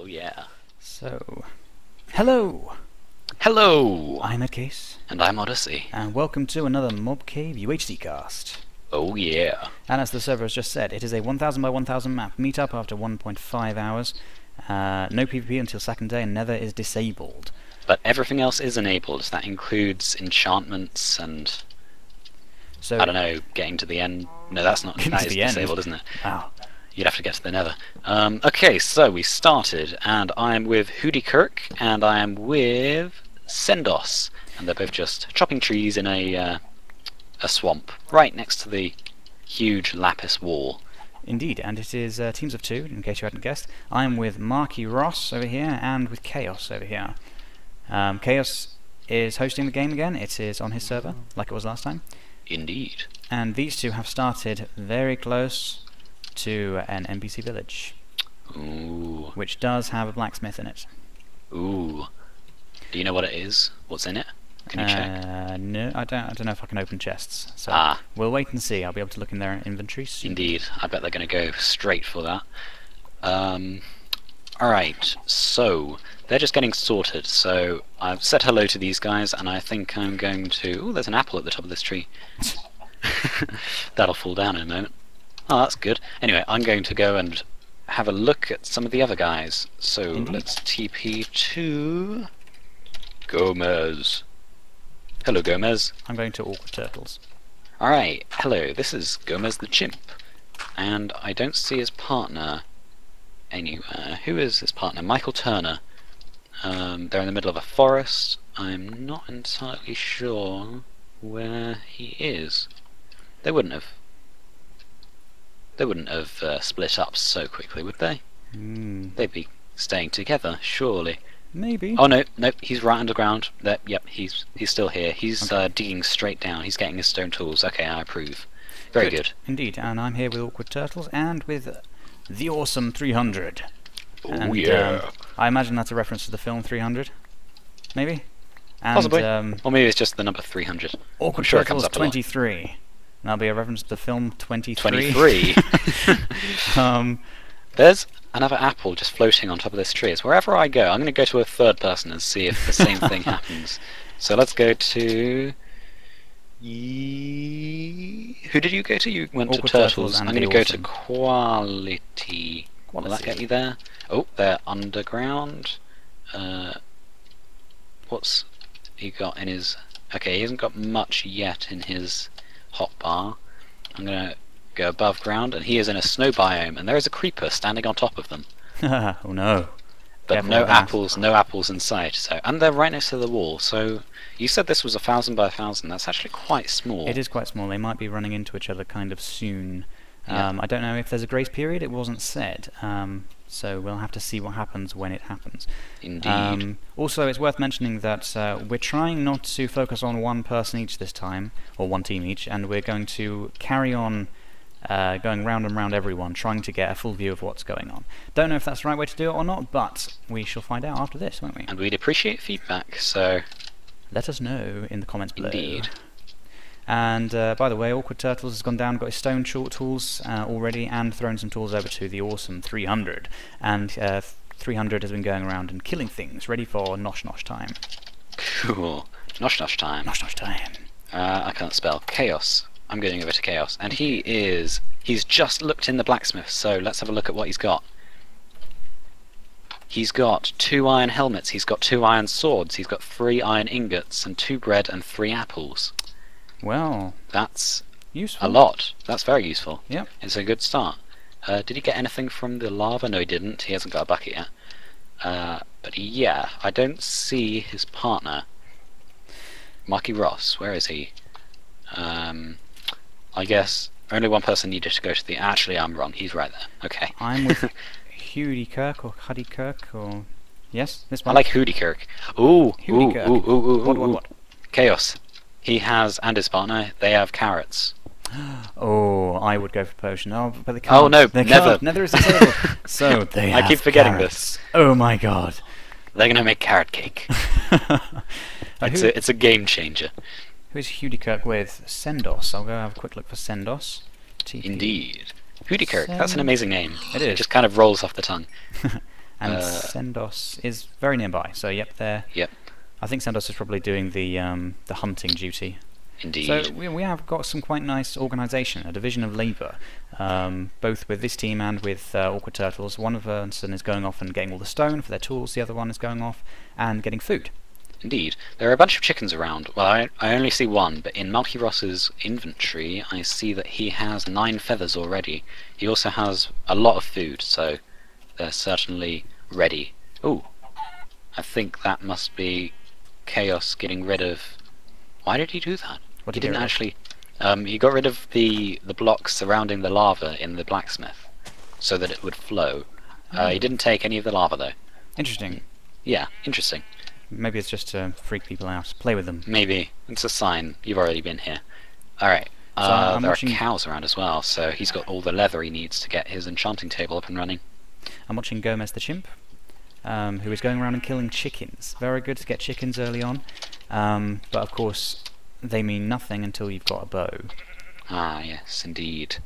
Oh yeah. So, hello! Hello! I'm EddCase, And I'm Odyssey. and welcome to another MobCave UHC cast. Oh yeah. And as the server has just said, it is a 1000 by 1000 map meetup after 1.5 hours. No PvP until second day, and Nether is disabled. But everything else is enabled. That includes enchantments and, So, I don't know, getting to the end. No, that's not. Getting That to is the end? disabled, isn't it? Wow. You'd have to get to the Nether. Okay, so we started, and I'm with HudyKrk, and I am with Sendoss, and they're both just chopping trees in a swamp right next to the huge lapis wall. Indeed, and it is teams of two, in case you hadn't guessed. I'm with Marky Ross over here, and with Chaos over here. Chaos is hosting the game again. It is on his server, like it was last time. Indeed. And these two have started very close to an NPC village, Ooh. which does have a blacksmith in it. Ooh. Do you know what it is? What's in it? Can you check? No, I don't know if I can open chests. So Ah. we'll wait and see. I'll be able to look in their inventories soon. Indeed. I bet they're going to go straight for that. Alright, so they're just getting sorted. So I've said hello to these guys, and I think I'm going to... Ooh, there's an apple at the top of this tree. That'll fall down in a moment. Oh, that's good. Anyway, I'm going to go and have a look at some of the other guys. So Indeed. let's TP to Gomez. Hello, Gomez. I'm going to Awkward Turtles. Alright, hello, this is GomezTheChimp. And I don't see his partner anywhere. Who is his partner? Michael Turner. They're in the middle of a forest. I'm not entirely sure where he is. They wouldn't have split up so quickly, would they? They'd be staying together, surely. Maybe. Oh no, he's right underground. There, yep, he's still here. He's digging straight down. He's getting his stone tools. Okay, I approve. Very good. Indeed, and I'm here with Awkward Turtles and with the awesome 300. Oh And, yeah. I imagine that's a reference to the film 300, maybe? And, Possibly. Or maybe it's just the number 300. Awkward I'm sure it comes Turtles up a lot. 23. And that'll be a reference to the film 23. 23. There's another apple just floating on top of this tree. It's wherever I go, I'm going to go to a third person and see if the same thing happens. So let's go to... Who did you go to? You went Awkward to Turtles. Turtles and I'm going to the go to Awesome. QuaLiiTeee. Will that get you there? Oh, they're underground. What's he got in his... Okay, he hasn't got much yet in his hotbar. I'm going to go above ground, and he is in a snow biome, and there is a creeper standing on top of them. Oh no. But Careful no with that. apples, no apples in sight. So, and they're right next to the wall. So you said this was 1000 by 1000. That's actually quite small. It is quite small. They might be running into each other kind of soon. Yeah. I don't know if there's a grace period. It wasn't said. So we'll have to see what happens when it happens. Indeed. Also, it's worth mentioning that we're trying not to focus on one person each this time, or one team each, and we're going to carry on going round and round everyone, trying to get a full view of what's going on. Don't know if that's the right way to do it or not, but we shall find out after this, won't we? And we'd appreciate feedback. So Let us know in the comments below. indeed. And by the way, Awkward Turtles has gone down, got his stone tools already, and thrown some tools over to the awesome 300. And 300 has been going around and killing things, ready for nosh nosh time. Cool. Nosh nosh time. Nosh nosh time. I can't spell. Chaos. I'm going over to Chaos. And he's just looked in the blacksmith, so let's have a look at what he's got. He's got 2 iron helmets, he's got 2 iron swords, he's got 3 iron ingots, and 2 bread and 3 apples. Well, That's useful. a lot. That's very useful. Yep. It's a good start. Did he get anything from the lava? No, he didn't. He hasn't got a bucket yet. But yeah, I don't see his partner. Marky Ross, where is he? I guess only one person needed to go to the... Actually, I'm wrong. He's right there. Okay. I'm with HudyKrk or HudyKrk or... Yes, this I one? like HudyKrk. Ooh, HudyKrk. What? Chaos. He has, and his partner, they have carrots. Oh, I would go for potion. Oh, but they can't. Oh, no, they never. Can't. Nether is disabled. So they I have keep forgetting carrots. this. Oh my god. They're gonna make carrot cake. It's a game changer. Who's HudyKrk with? Sendoss. I'll go have a quick look for Sendoss. TP. Indeed. HudyKrk, that's an amazing name. It is. It just kind of rolls off the tongue. And Sendoss is very nearby, so yep, there. Yep. I think Sendoss is probably doing the hunting duty. Indeed. So we have got some quite nice organisation, a division of labour, both with this team and with Awkward Turtles. One person is going off and getting all the stone for their tools, the other one is going off and getting food. Indeed. There are a bunch of chickens around. Well, I only see one, but in Malky Ross's inventory I see that he has 9 feathers already. He also has a lot of food, so they're certainly ready. Ooh, I think that must be Chaos getting rid of... Why did he do that? What He did he didn't get actually... he got rid of the blocks surrounding the lava in the blacksmith, so that it would flow. He didn't take any of the lava though. Interesting. Yeah, interesting. Maybe it's just to freak people out, play with them. Maybe. It's a sign. You've already been here. Alright. So there are cows around as well, so he's got all the leather he needs to get his enchanting table up and running. I'm watching GomezTheChimp, who is going around and killing chickens. Very good to get chickens early on, but of course they mean nothing until you've got a bow. Ah, yes, indeed.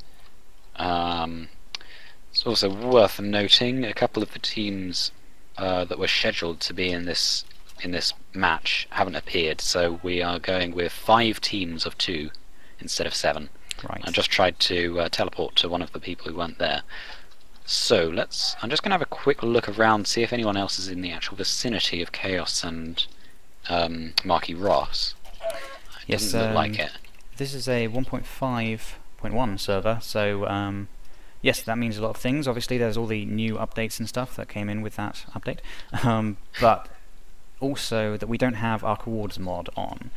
It's also worth noting a couple of the teams that were scheduled to be in this match haven't appeared, so we are going with 5 teams of 2 instead of 7. Right. I just tried to teleport to one of the people who weren't there. So I'm just going to have a quick look around, see if anyone else is in the actual vicinity of Chaos and Marky Ross. It doesn't look like it. This is a 1.5.1 server, so yes, that means a lot of things. Obviously there's all the new updates and stuff that came in with that update, but also that we don't have our coords mod on,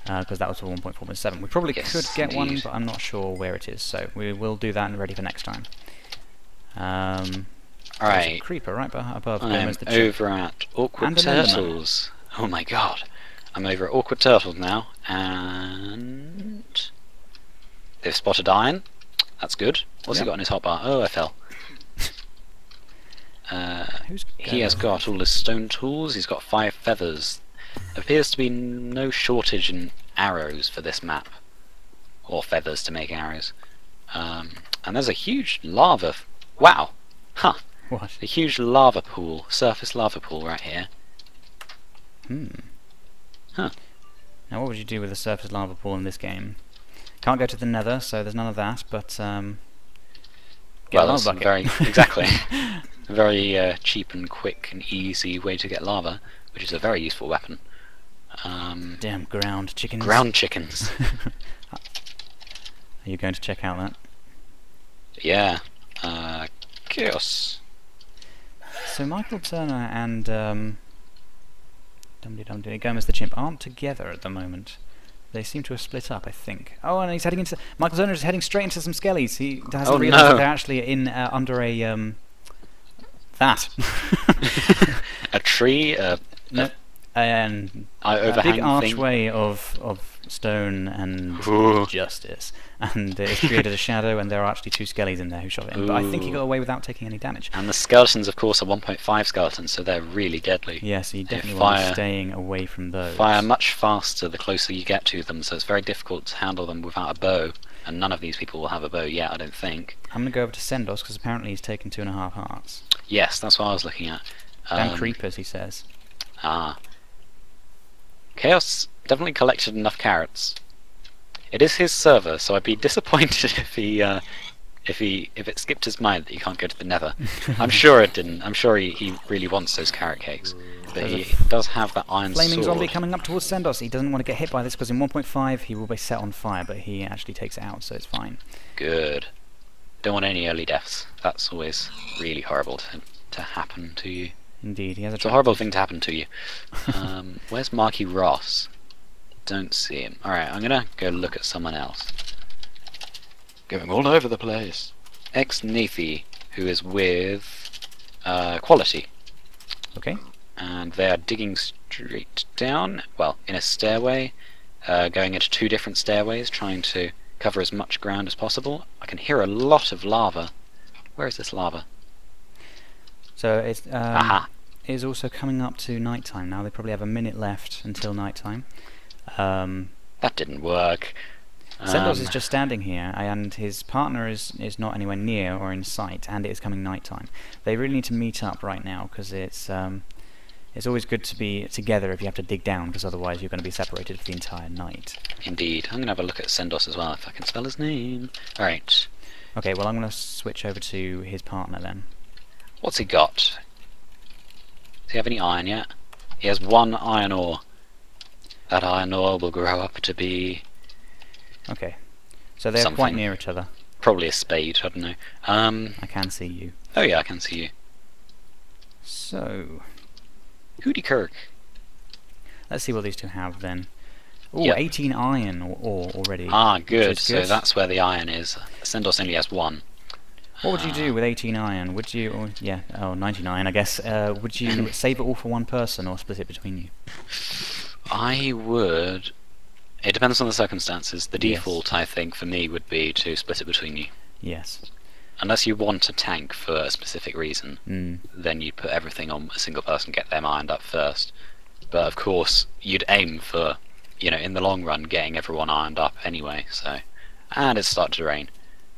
because that was for 1.4.7. We probably could get one, but I'm not sure where it is, so we will do that and ready for next time. Alright. Creeper right above. I'm over at Awkward Turtles. Oh my god. I'm over at Awkward Turtles now, and they've spotted iron. That's good. What's he got in his hotbar? Oh, I fell. He has got all his stone tools. He's got 5 feathers. There appears to be no shortage in arrows for this map, or feathers to make arrows. And there's a huge lava. Wow. Huh. What? A huge lava pool, surface lava pool right here. Huh. Now what would you do with a surface lava pool in this game? Can't go to the nether, so there's none of that, but get a lava bucket. Very, exactly. A very cheap and quick and easy way to get lava, which is a very useful weapon. Damn ground chickens. Ground chickens. Are you going to check out that? Yeah. Chaos. So Michael Turner and GomezTheChimp aren't together at the moment. They seem to have split up, I think. Oh, and he's heading into... Michael Turner is heading straight into some skellies. He hasn't realised that they're actually in under a... that. A tree? No, a big archway of stone and justice. And it's created a shadow, and there are actually 2 skellies in there who shot it in. But I think he got away without taking any damage. And the skeletons, of course, are 1.5 skeletons, so they're really deadly. Yes, you definitely want to be staying away from those. Fire much faster the closer you get to them, so it's very difficult to handle them without a bow. And none of these people will have a bow yet, I don't think. I'm going to go over to Sendoss, because apparently he's taken 2.5 hearts. Yes, that's what I was looking at. Damn creepers, he says. Ah. Chaos definitely collected enough carrots. It is his server, so I'd be disappointed if it skipped his mind that he can't go to the nether. I'm sure it didn't. I'm sure he really wants those carrot cakes. But he does have that iron sword. Flaming zombie coming up towards Sendoss. He doesn't want to get hit by this because in 1.5 he will be set on fire, but he actually takes it out, so it's fine. Good. Don't want any early deaths. That's always really horrible to happen to you. Indeed, he has it's a horrible thing to happen to you. Where's Marky Ross? Don't see him. Alright, I'm gonna go look at someone else. Going all over the place. xNathyy, who is with QuaLiiTeee. Okay. And they are digging straight down, well, in a stairway, going into 2 different stairways, trying to cover as much ground as possible. I can hear a lot of lava. Where is this lava? So it's is also coming up to night time now. They probably have a minute left until night time. That didn't work. Sendoss is just standing here, and his partner is not anywhere near or in sight, and it is coming night time. They really need to meet up right now, because it's always good to be together if you have to dig down, because otherwise you're going to be separated for the entire night. Indeed. I'm going to have a look at Sendoss as well, if I can spell his name. Alright. Okay, well I'm going to switch over to his partner then. What's he got? Does he have any iron yet? He has 1 iron ore. That iron ore will grow up to be... Okay. So they're something. quite near each other. Probably a spade, I don't know. I can see you. Oh yeah, I can see you. So... HudyKrk. Let's see what these two have then. Ooh, Yep. 18 iron ore already. Ah, good. Is So good. that's where the iron is. Sendoss only has 1. What would you do with 18 iron? Would you... Or, yeah, 99 I guess. Would you save it all for one person or split it between you? I would... It depends on the circumstances. The Yes. default, I think, for me would be to split it between you. Yes. Unless you want a tank for a specific reason, Mm. then you'd put everything on a single person, get them ironed up first. But of course, you'd aim for, in the long run, getting everyone ironed up anyway, so... And it's started to rain.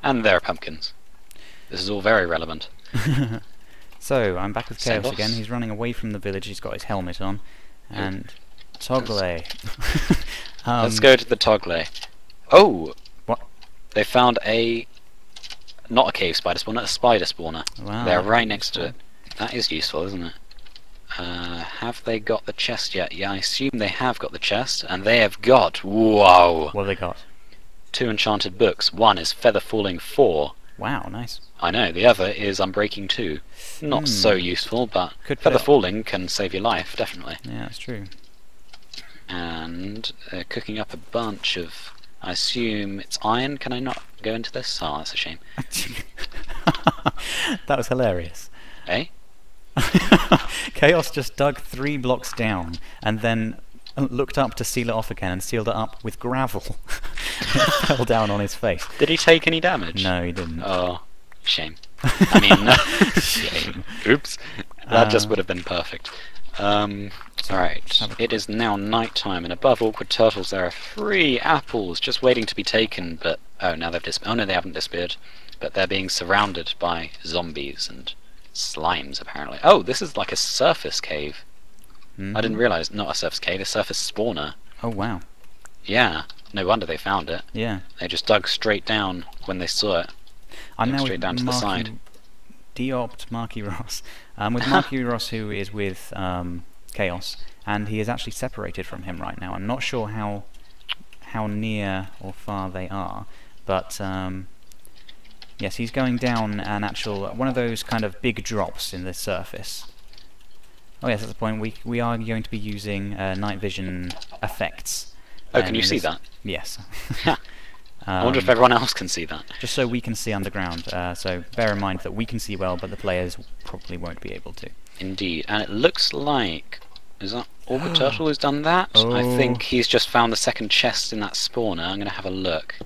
And there are pumpkins. This is all very relevant. So, I'm back with Chaos Sendoss. again. He's running away from the village. He's got his helmet on. And... Togle. Let's go to the Togle. Oh! What? They found a... Not a cave spider spawner, a spider spawner. Wow, They're that's right next to it. useful. That is useful, isn't it? Have they got the chest yet? Yeah, I assume they have got the chest, and they have got... Whoa! What have they got? 2 enchanted books. One is Feather Falling 4. Wow, nice. I know, the other is Unbreaking 2. Not so useful, but Could Feather fit. Falling can save your life, definitely. Yeah, that's true. And they're cooking up a bunch of... I assume it's iron. Can I not go into this? Oh, that's a shame. That was hilarious. Eh? Chaos just dug 3 blocks down and then looked up to seal it off again and sealed it up with gravel. It fell down on his face. Did he take any damage? No, he didn't. Oh, shame. I mean, Shame. oops. That just would have been perfect. Alright, have a it is now night time, and above Awkward Turtles there are 3 apples just waiting to be taken, but... Oh, now they've disappeared. Oh no, they haven't disappeared. But they're being surrounded by zombies and slimes, apparently. Oh, this is like a surface cave. I didn't realise. Not a surface cave, a surface spawner. Oh, wow. Yeah, no wonder they found it. Yeah. They just dug straight down when they saw it. I'm Look now straight with down to the side. Deopt Marky Ross. With Marky Ross, who is with Chaos, and he is actually separated from him right now. I'm not sure how near or far they are, but yes, he's going down an actual one of those kind of big drops in the surface. Oh yes, that's the point. We are going to be using night vision effects. Oh, can you see that? Yes. I wonder if everyone else can see that. Just so we can see underground. So bear in mind that we can see well, but the players probably won't be able to. Indeed, and it looks like... Is that Awkward Turtle who's done that? I think he's just found the second chest in that spawner. I'm going to have a look.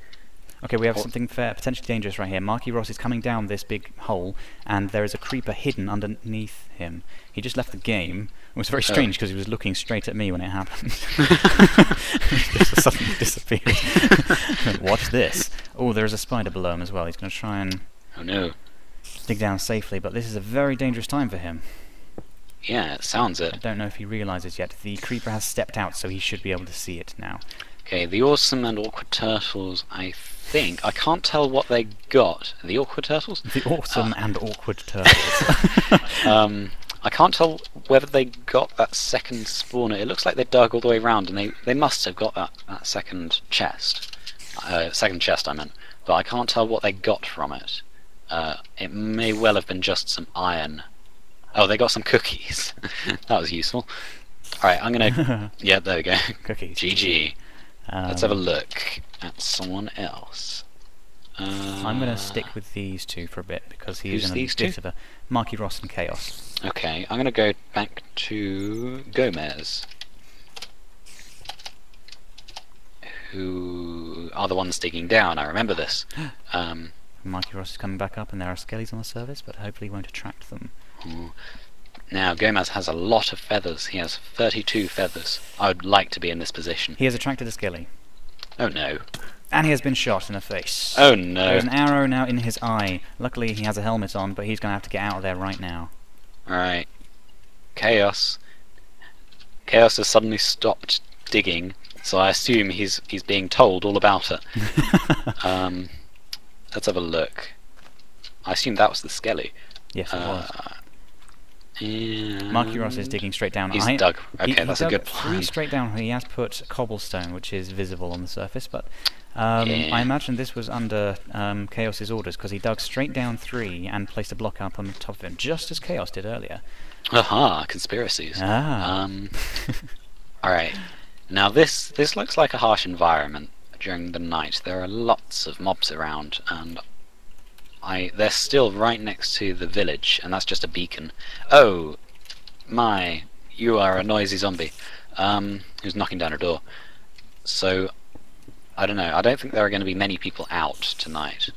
Okay, we have something potentially dangerous right here. Marky Ross is coming down this big hole, and there is a creeper hidden underneath him. He just left the game. It was very strange because he was looking straight at me when it happened. He just suddenly disappeared. Watch this. Oh, there is a spider below him as well. He's going to try and Oh no. dig down safely, but this is a very dangerous time for him. Yeah, it sounds I it. don't know if he realises yet. The creeper has stepped out, so he should be able to see it now. Okay, the Awesome and Awkward Turtles, I think... I can't tell what they got. The Awkward Turtles? The awesome and awkward turtles. I can't tell whether they got that second spawner. It looks like they dug all the way around, and they must have got that second chest. Second chest, I meant. But I can't tell what they got from it. It may well have been just some iron. Oh, they got some cookies. That was useful. Alright, I'm gonna... Yeah, there we go. Cookies. GG. Let's have a look at someone else. I'm going to stick with these two for a bit because he's Who's in a these bit two? of a Marky Ross and Chaos. Okay, I'm gonna go back to Gomez, who are the ones digging down. I remember this. Marky Ross is coming back up and there are skellies on the surface, but hopefully he won't attract them. Now, Gomez has a lot of feathers. He has 32 feathers. I would like to be in this position. He has attracted a skelly. Oh no. And he has been shot in the face. Oh no. There's an arrow now in his eye. Luckily he has a helmet on, but he's going to have to get out of there right now. Alright. Chaos. Chaos has suddenly stopped digging, so I assume he's being told all about it. Let's have a look. I assume that was the skelly. Yes, it was. And Marky Ross is digging straight down. He's dug. Okay, that's a good plan. 3 straight down. He has put cobblestone, which is visible on the surface, but I imagine this was under Chaos's orders, because he dug straight down 3 and placed a block up on the top of him, just as Chaos did earlier. Aha, conspiracies. Ah. Alright. Now this looks like a harsh environment during the night. There are lots of mobs around, and they're still right next to the village, and that's just a beacon. Oh my, you are a noisy zombie who's knocking down a door. So, I don't know, I don't think there are going to be many people out tonight.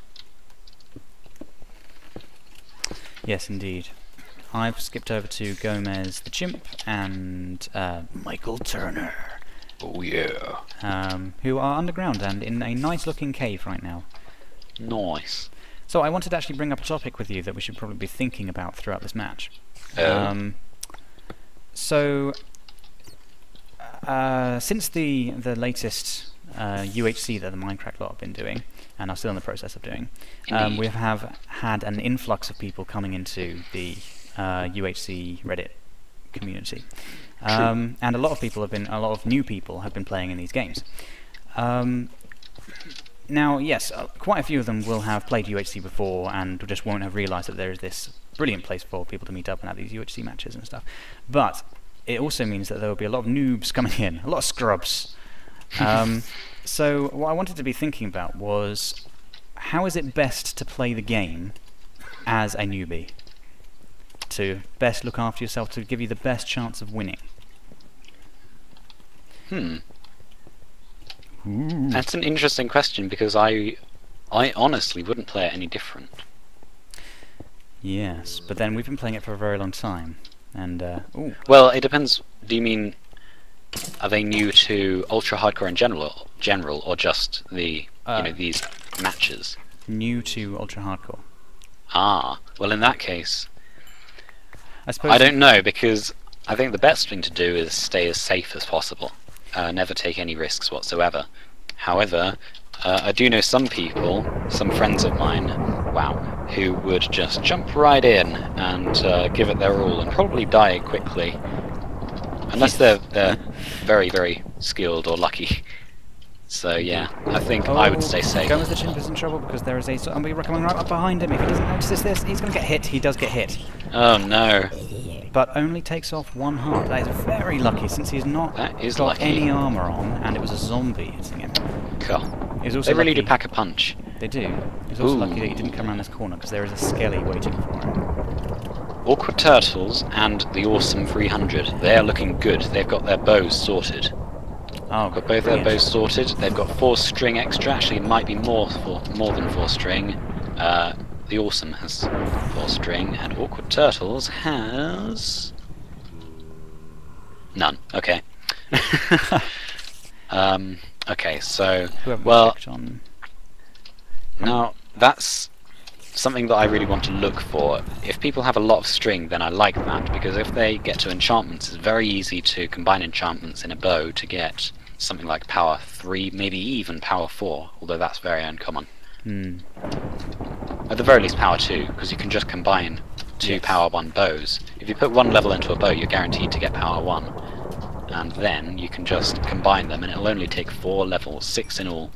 Yes, indeed. I've skipped over to GomezTheChimp and Michael Turner. Oh yeah. Who are underground and in a nice looking cave right now. Nice. So I wanted to actually bring up a topic with you that we should probably be thinking about throughout this match. Since the latest UHC that the Minecraft lot have been doing, and are still in the process of doing, we have had an influx of people coming into the UHC Reddit community, and a lot of new people have been playing in these games. Now, yes, quite a few of them will have played UHC before and just won't have realised that there is this brilliant place for people to meet up and have these UHC matches and stuff. But it also means that there will be a lot of noobs coming in, a lot of scrubs. So what I wanted to be thinking about was, how is it best to play the game as a newbie? To best look after yourself, to give you the best chance of winning. That's an interesting question, because I honestly wouldn't play it any different. Yes, but then we've been playing it for a very long time, and well, it depends. Do you mean, are they new to ultra hardcore in general, or just the these matches? New to ultra hardcore. Ah, well, in that case, I suppose I don't know, because I think the best thing to do is stay as safe as possible. Never take any risks whatsoever. However, I do know some people, some friends of mine, wow, who would just jump right in and give it their all and probably die quickly. Unless they're very, very skilled or lucky. So yeah, I think I would stay safe. GomezTheChimp is in trouble because there is a zombie coming right up behind him. If he doesn't notice this, he's going to get hit. He does get hit. Oh no. But only takes off 1 heart. That is very lucky, since he's not got any armour on, and it was a zombie hitting him. Cool. They really do pack a punch. They do. He's also lucky that he didn't come around this corner, because there is a skelly waiting for him. Awkward Turtles and the Awesome 300, they're looking good. They've got their bows sorted. Oh, got both their bows sorted. They've got 4 string extra. Actually, it might be more than 4 string. The Awesome has 4 string, and Awkward Turtles has none. Okay. Okay, so well, now that's something that I really want to look for. If people have a lot of string, then I like that, because if they get to enchantments, it's very easy to combine enchantments in a bow to get something like power 3, maybe even power 4, although that's very uncommon. At the very least power 2, because you can just combine 2 power 1 bows. If you put 1 level into a bow, you're guaranteed to get power 1. And then you can just combine them, and it'll only take 4 levels, 6 in all.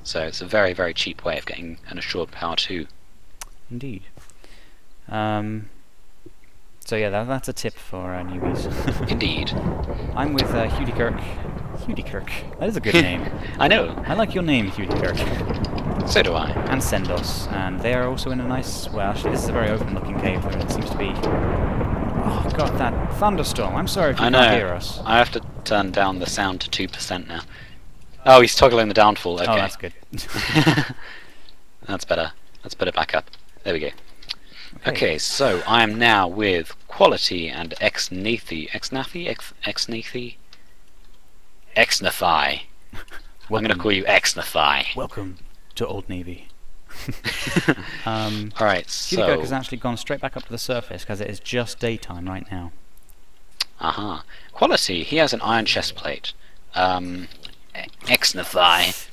So it's a very, very cheap way of getting an assured power 2. Indeed. So yeah, that's a tip for newbies. Indeed. I'm with HudyKrk. HudyKrk. That is a good name. I know. I like your name, HudyKrk. So do I. And Sendoss. And they are also in a nice... Well, actually, this is a very open-looking cave, and it seems to be... Oh god, that thunderstorm. I'm sorry if you can't hear us. I have to turn down the sound to 2% now. Oh, he's toggling the downfall. Okay. Oh, that's good. That's better. Let's put it back up. There we go. Okay, so I am now with QuaLiiTeee and xNathyy. xNathyy? xNathyy? xNathyy. I'm going to call you xNathyy. Welcome to Old Navy. Alright, so... HudyKrk has actually gone straight back up to the surface because it is just daytime right now. Aha. QuaLiiTeee, he has an iron chest plate. xNathyy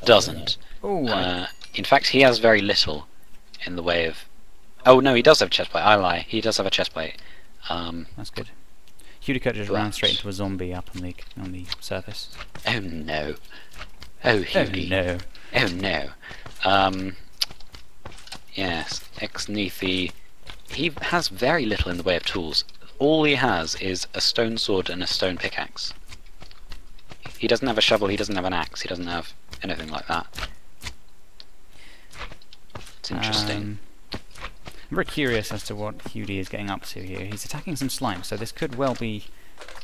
doesn't. Oh, in fact, he has very little in the way of... Oh no, he does have a chest plate. I lie. He does have a chest plate. that's good. HudyKrk just ran straight into a zombie up on the surface. Oh no. Oh, Hudy. Oh no. Oh no. Yes, xNathyy. He has very little in the way of tools. All he has is a stone sword and a stone pickaxe. He doesn't have a shovel, he doesn't have an axe, he doesn't have anything like that. It's interesting. I'm very curious as to what Hudy is getting up to here. He's attacking some slime, so this could well be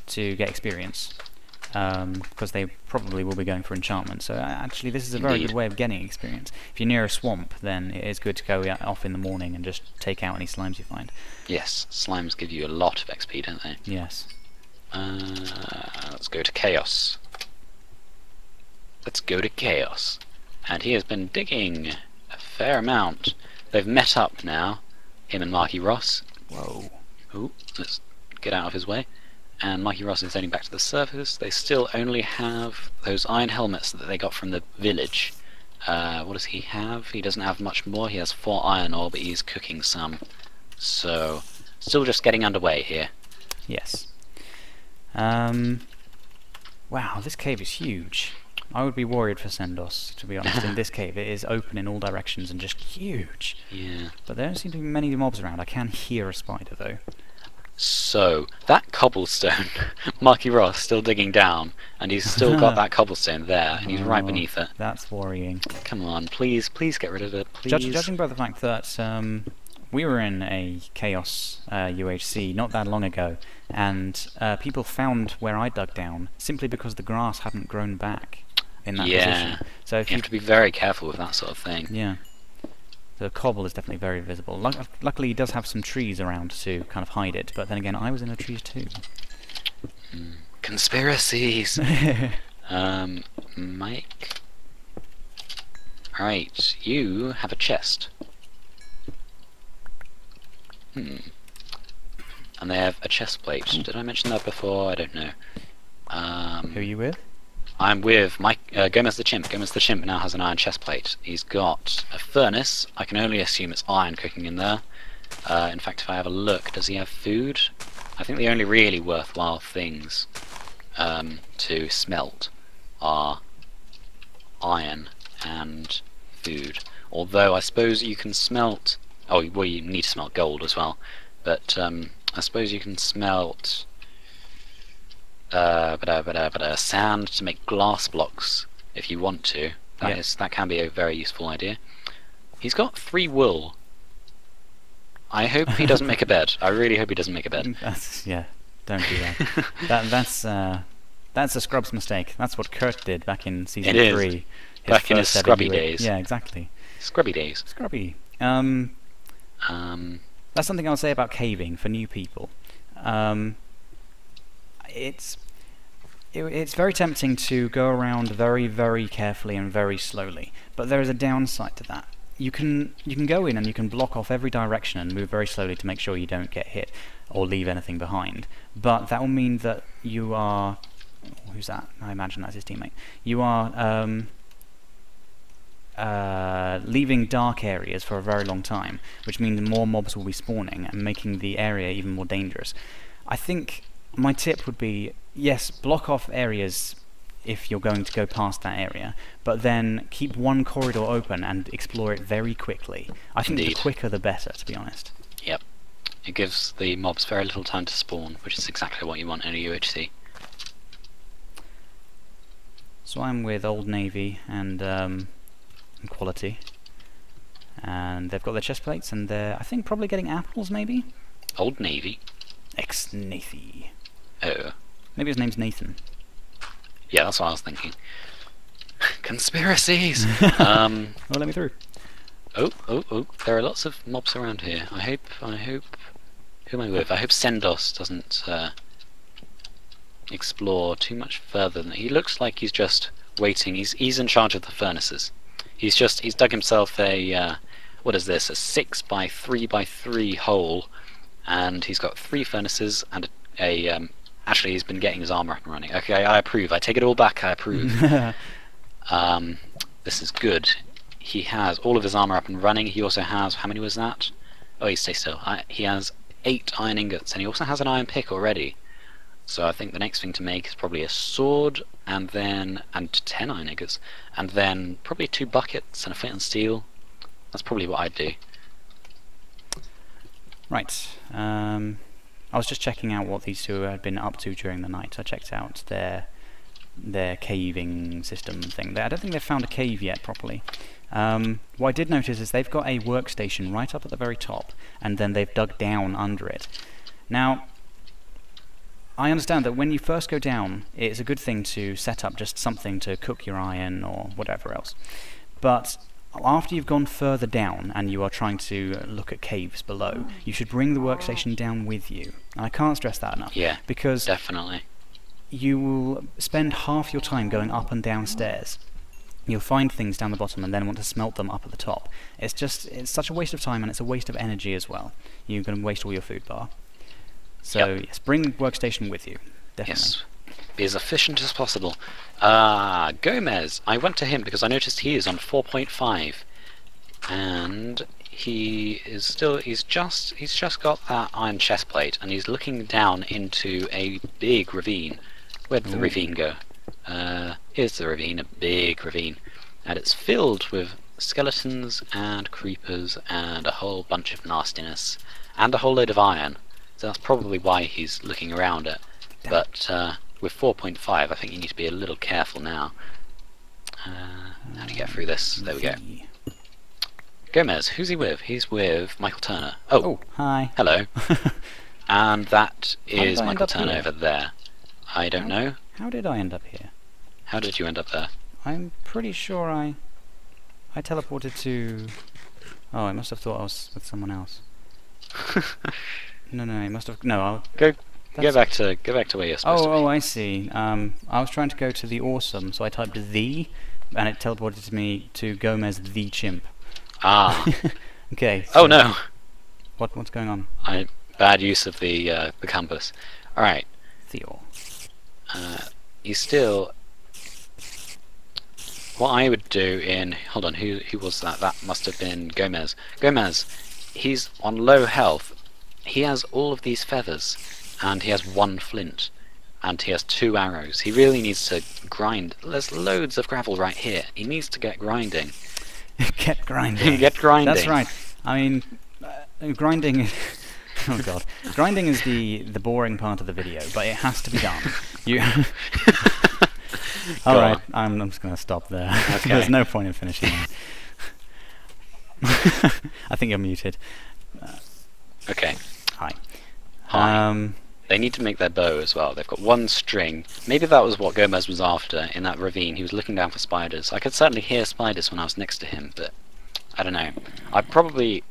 to get experience. Because they probably will be going for enchantment. So actually this is a very good way of getting experience. If you're near a swamp, then it is good to go off in the morning and just take out any slimes you find. Yes, slimes give you a lot of XP, don't they? Yes. Let's go to Chaos. Let's go to Chaos. And he has been digging a fair amount. They've met up now, him and Marky Ross. Whoa. Ooh, let's get out of his way. And Marky Ross is heading back to the surface. They still only have those iron helmets that they got from the village. What does he have? He doesn't have much more. He has 4 iron ore, but he's cooking some. So, still just getting underway here. Yes. Wow, this cave is huge. I would be worried for Sendoss, to be honest, in this cave. It is open in all directions and just huge. Yeah. But there don't seem to be many mobs around. I can hear a spider, though. So, that cobblestone, Marky Ross still digging down, and he's still got that cobblestone there, and he's right beneath it. That's worrying. Come on, please get rid of it, please. Judging by the fact that we were in a Chaos UHC not that long ago, and people found where I dug down simply because the grass hadn't grown back in that position. So if you have to be very careful with that sort of thing. Yeah. The cobble is definitely very visible. Luckily he does have some trees around to kind of hide it, but then again I was in the trees too. Conspiracies! Mike... Right, you have a chest. And they have a chest plate. Did I mention that before? I don't know. Who are you with? I'm with GomezTheChimp. GomezTheChimp now has an iron chest plate. He's got a furnace. I can only assume it's iron cooking in there. In fact, if I have a look, does he have food? I think the only really worthwhile things to smelt are iron and food. Although I suppose you can smelt... Oh, well, you need to smelt gold as well. But I suppose you can smelt... sand to make glass blocks if you want to. That can be a very useful idea. He's got 3 wool. I hope he doesn't make a bed. I really hope he doesn't make a bed. Yeah, don't do that. That's a Scrubs mistake. That's what Krk did back in season 3. Back in his scrubby days. Yeah, exactly. Scrubby days. Scrubby. That's something I'll say about caving for new people. It's very tempting to go around very, very carefully and very slowly, but there is a downside to that. You can go in and you can block off every direction and move very slowly to make sure you don't get hit or leave anything behind. But that will mean that you are... Who's that? I imagine that's his teammate. You are leaving dark areas for a very long time, which means more mobs will be spawning and making the area even more dangerous. I think my tip would be, yes, block off areas if you're going to go past that area, but then keep one corridor open and explore it very quickly. I think the quicker the better, to be honest. Yep. It gives the mobs very little time to spawn, which is exactly what you want in a UHC. So I'm with Old Navy and QuaLiiTeee, and they've got their chest plates, and they're, I think, probably getting apples, maybe? Old Navy? xNathyy. Oh. Maybe his name's Nathan. Yeah, that's what I was thinking. Conspiracies! Oh, let me through. Oh, there are lots of mobs around here. I hope... Who am I with? I hope Sendoss doesn't explore too much further than... He looks like he's just waiting. He's in charge of the furnaces. He's dug himself a what is this? A 6 by 3 by 3 hole, and he's got 3 furnaces and actually he's been getting his armor up and running. Okay, I approve. I take it all back. I approve. This is good. He has all of his armor up and running. He also has, how many was that? Oh, he stay still. He has 8 iron ingots, and he also has an iron pick already. So I think the next thing to make is probably a sword, and 10 iron ingots, and then probably 2 buckets and a flint and steel. That's probably what I'd do. Right. I was just checking out what these two had been up to during the night. I checked out their caving system thing. I don't think they've found a cave yet properly. What I did notice is they've got a workstation right up at the very top, and then they've dug down under it. Now, I understand that when you first go down, it's a good thing to set up just something to cook your iron or whatever else. But after you've gone further down and you are trying to look at caves below, you should bring the workstation down with you. And I can't stress that enough. Yeah, because definitely. You will spend half your time going up and down stairs. You'll find things down the bottom and then want to smelt them up at the top. It's such a waste of time, and it's a waste of energy as well. You're going to waste all your food bar. So yes, bring workstation with you, definitely. Yes, be as efficient as possible. Gomez, I went to him because I noticed he is on 4.5, and he's just got that iron chest plate, and he's looking down into a big ravine. Where'd the ravine go? Here's the ravine, a big ravine, and it's filled with skeletons and creepers and a whole bunch of nastiness and a whole load of iron. So that's probably why he's looking around it. But with 4.5, I think you need to be a little careful now. How do you get through this? There we go. Gomez, who's he with? He's with Michael Turner. Oh hi. Hello. And that is Michael Turner over there. I don't know. How did I end up here? How did you end up there? I'm pretty sure I teleported to... Oh, I must have thought I was with someone else. No, I must have... No, I'll... Go back to where you're supposed to be. Oh, I see. I was trying to go to the awesome, so I typed the, and it teleported me to GomezTheChimp. Ah. Okay. So oh no. What's going on? Bad use of the compass. All right. Theo. He's still. What I would do in... Hold on, who was that? That must have been Gomez. Gomez, he's on low health. He has all of these feathers, and he has 1 flint, and he has 2 arrows. He really needs to grind. There's loads of gravel right here. He needs to get grinding. Get grinding. Get grinding. That's right. I mean, grinding... Oh god. Grinding is the boring part of the video, but it has to be done. Alright, I'm just going to stop there. Okay. There's no point in finishing that. I think you're muted. Okay. Hi. Hi. They need to make their bow as well. They've got 1 string. Maybe that was what Gomez was after in that ravine. He was looking down for spiders. I could certainly hear spiders when I was next to him, but I don't know. I'd probably...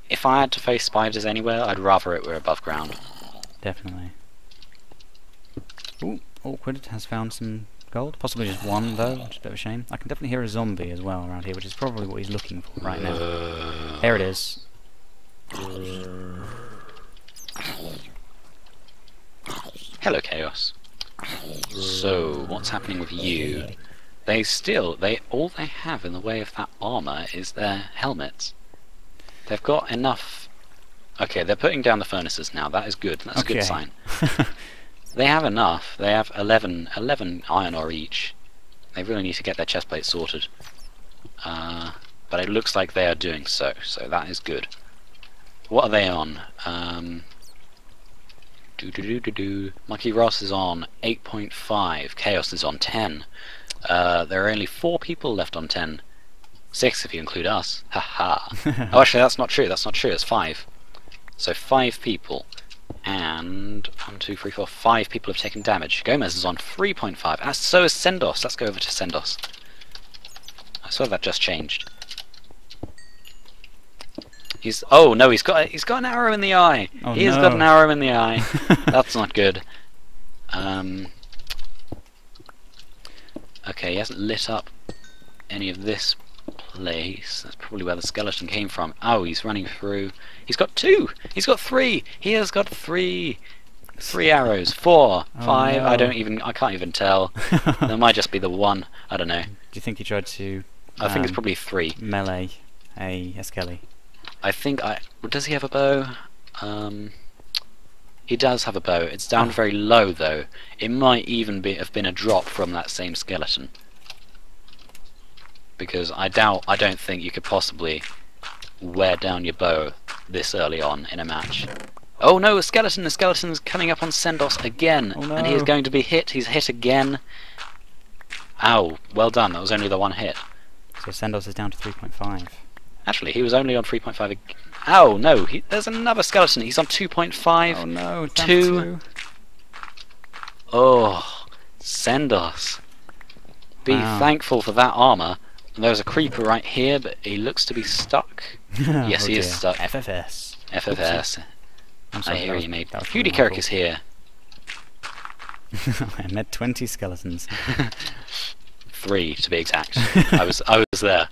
If I had to face spiders anywhere, I'd rather it were above ground. Definitely. Ooh, Awkward has found some gold. Possibly just 1 though, which is a bit of a shame. I can definitely hear a zombie as well around here, which is probably what he's looking for right now. There it is. Hello, Chaos. So, what's happening with you? All they have in the way of that armor is their helmets. They've got enough... Okay, they're putting down the furnaces now. That is good. That's a good sign. They have enough. They have 11 iron ore each. They really need to get their chest plates sorted. But it looks like they are doing so that is good. What are they on? Monkey Ross is on 8.5. Chaos is on 10. There are only 4 people left on 10. 6 if you include us. Haha. Oh, actually, that's not true. That's not true. It's 5. So 5 people. And 1, 2, 3, 4, 5 people have taken damage. Gomez is on 3.5. So is Sendoss. Let's go over to Sendoss. I saw that just changed. Oh no, he's got an arrow in the eye. Oh, he has got an arrow in the eye. That's not good. Okay, he hasn't lit up any of this place. That's probably where the skeleton came from. Oh, he's running through. He's got 2! He's got 3! He has got 3! 3 arrows. 4, 5. No. I can't even tell. There might just be the 1. I don't know. Do you think he tried to I think it's probably 3. melee a skelly? I think does he have a bow? He does have a bow. It's down very low though. It might even have been a drop from that same skeleton. Because I don't think you could possibly wear down your bow this early on in a match. Oh no, a skeleton! The skeleton's coming up on Sendoss again, Oh, no. and he is going to be hit. He's hit again. Ow! Well done. That was only the 1 hit. So Sendoss is down to 3.5. Actually, he was only on 3.5. Ow! No, there's another skeleton. He's on 2.5. Oh no, down 2. to 2. Oh, Sendoss. Be Wow. thankful for that armor. There's a creeper right here, but he looks to be stuck. Yes, Oh he is dear. stuck. FFS. FFS. I'm I sorry, hear that was- you, mate. that was really HudyKrk awful. is here. I met 20 skeletons. 3 to be exact. I was there.